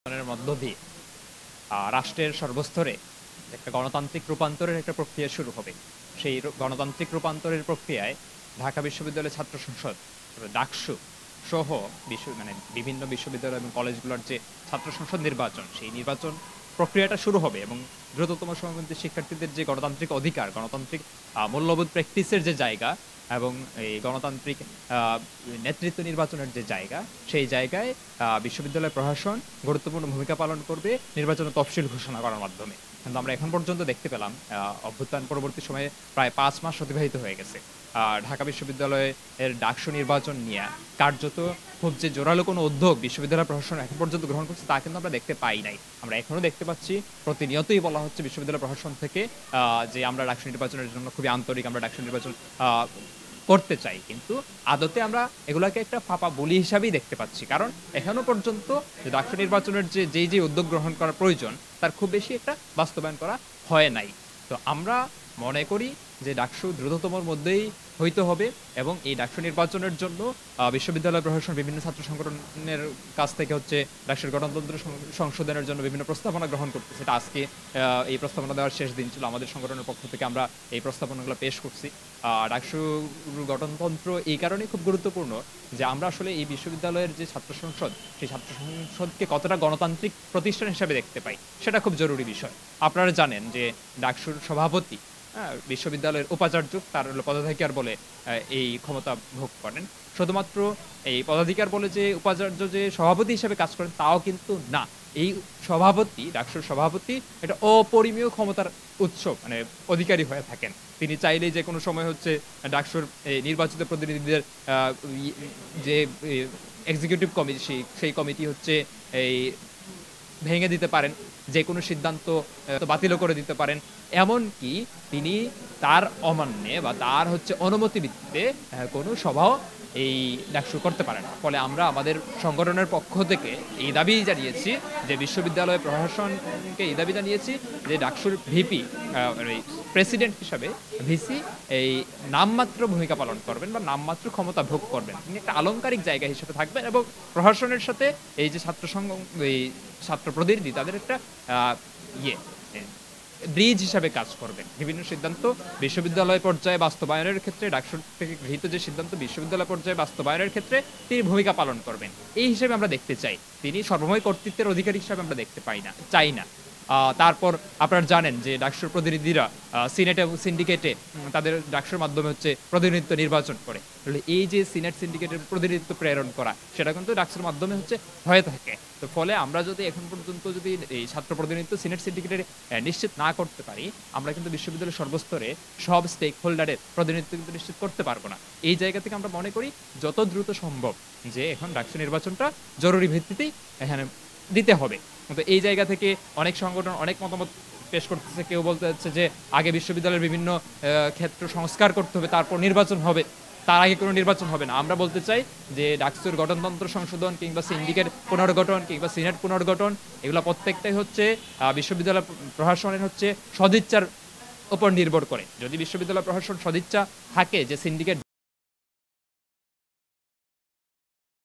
মধ্য দিয়ে রাষ্ট্রের সর্বস্তরে একটা গণতান্ত্রিক রূপান্তরের একটা প্রক্রিয়া শুরু হবে। সেই গণতান্ত্রিক রূপান্তরের প্রক্রিয়ায় ঢাকা বিশ্ববিদ্যালয়ের ছাত্র সংসদ, ডাকসু সহ বিভিন্ন বিশ্ববিদ্যালয় এবং কলেজগুলোর যে ছাত্র সংসদ নির্বাচন, সেই নির্বাচন প্রক্রিয়াটা শুরু হবে এবং দ্রুততম সময়ের মধ্যে শিক্ষার্থীদের যে গণতান্ত্রিক অধিকার, গণতান্ত্রিক মূল্যবোধ প্র্যাকটিসের যে জায়গা এবং এই গণতান্ত্রিক নেতৃত্ব নির্বাচনের যে জায়গা, সেই জায়গায় বিশ্ববিদ্যালয় প্রশাসন গুরুত্বপূর্ণ ভূমিকা পালন করবে নির্বাচনের তফসিল ঘোষণা করার মাধ্যমে। কিন্তু আমরা এখন পর্যন্ত দেখতে পেলাম অভ্যুত্থান পরবর্তী সময়ে প্রায় ৫ মাস অতিবাহিত হয়ে গেছে। ঢাকা বিশ্ববিদ্যালয়ের ডাকসু নির্বাচন নিয়ে কার্যত খুব যে জোরালো কোনো উদ্যোগ বিশ্ববিদ্যালয় প্রশাসন এখন পর্যন্ত গ্রহণ করছে তা কিন্তু আমরা দেখতে পাই নাই। আমরা এখনো দেখতে পাচ্ছি প্রতিনিয়তই বলা হচ্ছে বিশ্ববিদ্যালয় প্রশাসন থেকে যে আমরা ডাকসু নির্বাচনের জন্য খুবই আন্তরিক, আমরা ডাকসু নির্বাচন করতে চাই, কিন্তু আদতে আমরা এগুলাকে একটা ফাঁপা বলি হিসাবেই দেখতে পাচ্ছি। কারণ এখনো পর্যন্ত ডাকসু নির্বাচনের যে উদ্যোগ গ্রহণ করা প্রয়োজন তার খুব বেশি একটা বাস্তবায়ন করা হয় নাই। তো আমরা মনে করি যে ডাকসু দ্রুততমর মধ্যেই হইতে হবে এবং এই ডাকসু নির্বাচনের জন্য বিশ্ববিদ্যালয় প্রশাসন বিভিন্ন ছাত্র সংগঠনের কাছ থেকে ডাকসুর গণতন্ত্র সংশোধনের জন্য বিভিন্ন প্রস্তাবনা গ্রহণ করতেছে। এটা আজকে এই প্রস্তাবনা দেওয়ার শেষ দিন ছিল। আমাদের সংগঠনের পক্ষ থেকে আমরা এই প্রস্তাবনাগুলো পেশ করছি। ডাকসুর গণতন্ত্র এই কারণে খুব গুরুত্বপূর্ণ যে আমরা আসলে এই বিশ্ববিদ্যালয়ের যে ছাত্র সংসদ, সেই ছাত্র সংসদকে কতটা গণতান্ত্রিক প্রতিষ্ঠান হিসেবে দেখতে পাই সেটা খুব জরুরি বিষয়। আপনারা জানেন যে ডাকসুর সভাপতি বিশ্ববিদ্যালয়ের উপাচার্য তার পদাধিকার বলে এই ক্ষমতা ভোগ করেন। শুধুমাত্র এই পদাধিকার বলে যে উপাচার্য যে সভাপতি হিসেবে কাজ করেন তাও কিন্তু না। এই সভাপতি, ডাকসুর সভাপতি এটা অপরিমেয় ক্ষমতার উৎস অধিকারী হয়ে থাকেন। তিনি চাইলেই যে কোনো সময় ডাকসুর নির্বাচিত প্রতিনিধিদের যে এক্সিকিউটিভ কমিটি, সেই কমিটি এই ভেঙে দিতে পারেন, যে কোনো সিদ্ধান্ত বাতিলও করে দিতে পারেন। এমনকি তিনি তার অমান্যে বা তার অনুমতি ভিত্তিতে কোনো সভাও এই ডাকসু করতে পারে না। ফলে আমরা আমাদের সংগঠনের পক্ষ থেকে এই দাবি জানিয়েছি যে বিশ্ববিদ্যালয় প্রশাসনকে এই দাবি জানিয়েছি যে ডাকসুর ভিপি প্রেসিডেন্ট হিসাবে ভিসি এই নামমাত্র ভূমিকা পালন করবেন বা নামমাত্র ক্ষমতা ভোগ করবেন। তিনি একটা আলংকারিক জায়গা হিসেবে থাকবেন এবং প্রশাসনের সাথে এই যে ছাত্র প্রতিনিধি তাদের একটা ব্রিজ হিসাবে কাজ করবেন। বিভিন্ন সিদ্ধান্ত বিশ্ববিদ্যালয় পর্যায়ে বাস্তবায়নের ক্ষেত্রে, ডাকসুর থেকে গৃহীত যে সিদ্ধান্ত বিশ্ববিদ্যালয় পর্যায়ে বাস্তবায়নের ক্ষেত্রে তিনি ভূমিকা পালন করবেন, এই হিসেবে আমরা দেখতে চাই। তিনি সর্বময় কর্তৃত্বের অধিকারী হিসাবে আমরা দেখতে চাই না। তারপর আপনারা জানেন যে ডাকসুর প্রতিনিধিরা সিনেট এবং সিন্ডিকেটে তাদের ডাকসুর মাধ্যমে প্রতিনিধিত্ব নির্বাচন করে। এই যে সিনেট সিন্ডিকেটের প্রতিনিধিত্ব প্রেরণ করা সেটা কিন্তু ডাকসুর মাধ্যমে হয়ে থাকে। তো ফলে আমরা যদি এখন পর্যন্ত এই ছাত্র প্রতিনিধিত্ব সিনেট সিন্ডিকেটের নিশ্চিত না করতে পারি, আমরা কিন্তু বিশ্ববিদ্যালয়ের সর্বস্তরে সব স্টেক হোল্ডারের প্রতিনিধিত্ব কিন্তু নিশ্চিত করতে পারবো না। এই জায়গা থেকে আমরা মনে করি যত দ্রুত সম্ভব যে এখন ডাকসু নির্বাচনটা জরুরি ভিত্তিতেই এখানে দিতে হবে। কিন্তু এই জায়গা থেকে অনেক সংগঠন অনেক মতামত পেশ করতেছে। কেউ বলতে যাচ্ছে যে আগে বিশ্ববিদ্যালয়ের বিভিন্ন ক্ষেত্র সংস্কার করতে হবে, তারপর নির্বাচন হবে, তার আগে কোনো নির্বাচন হবে না। আমরা বলতে চাই যে ডাকসুর গঠনতন্ত্র সংশোধন কিংবা সিন্ডিকেট পুনর্গঠন কিংবা সিনেট পুনর্গঠন এগুলো প্রত্যেকটাই বিশ্ববিদ্যালয় প্রশাসনের সদিচ্ছার উপর নির্ভর করে। যদি বিশ্ববিদ্যালয় প্রশাসন সদিচ্ছা থাকে যে সিন্ডিকেট